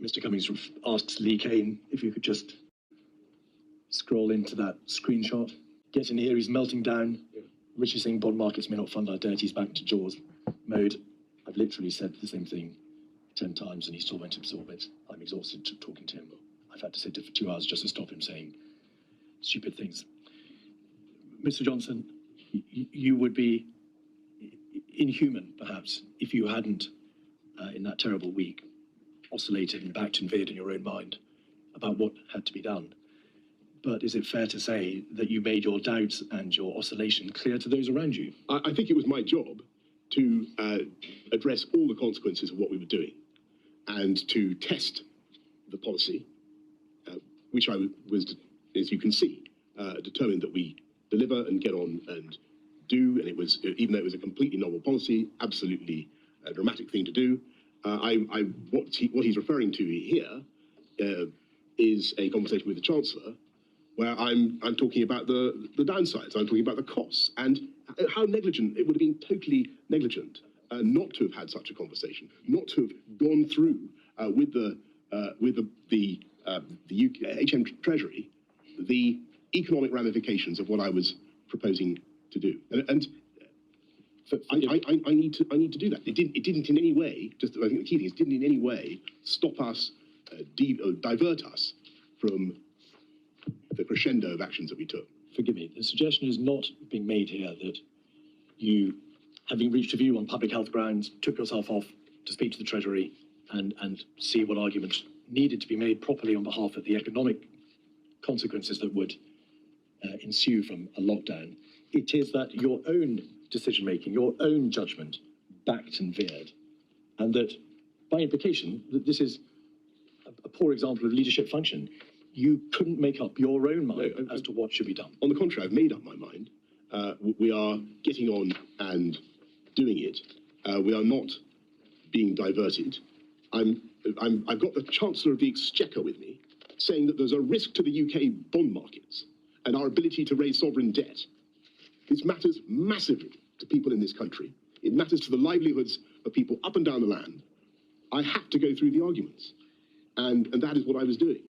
Mr. Cummings asks Lee Kane if you could just scroll into that screenshot. Get in here, he's melting down. Richie saying bond markets may not fund our debt. He's back to Jaws mode. I've literally said the same thing 10 times and he still won't absorb it. I'm exhausted talking to him. I've had to sit for 2 hours just to stop him saying stupid things. Mr. Johnson, you would be inhuman, perhaps, if you hadn't, in that terrible week, oscillated and backed and veered in your own mind about what had to be done. But is it fair to say that you made your doubts and your oscillation clear to those around you? I think it was my job to address all the consequences of what we were doing and to test the policy, which I was, as you can see, determined that we deliver and get on and do. And it was, even though it was a completely novel policy, absolutely a dramatic thing to do. What he's referring to here is a conversation with the Chancellor, where I'm talking about the downsides, I'm talking about the costs, and how negligent, it would have been totally negligent not to have had such a conversation, not to have gone through with the UK, HM Treasury, the economic ramifications of what I was proposing to do. And I need to do that. It didn't in any way, just I think the key thing is, didn't in any way stop us, divert us from the crescendo of actions that we took. Forgive me, the suggestion is not being made here that you, having reached a view on public health grounds, took yourself off to speak to the Treasury and see what arguments needed to be made properly on behalf of the economic consequences that would ensue from a lockdown. It is that your own decision-making, your own judgment backed and veered, and that, by implication, that this is a poor example of leadership function. You couldn't make up your own mind as to what should be done. On the contrary, I've made up my mind. We are getting on and doing it. We are not being diverted. I've got the Chancellor of the Exchequer with me, saying that there's a risk to the UK bond markets and our ability to raise sovereign debt. This matters massively to people in this country. It matters to the livelihoods of people up and down the land. I have to go through the arguments. And that is what I was doing.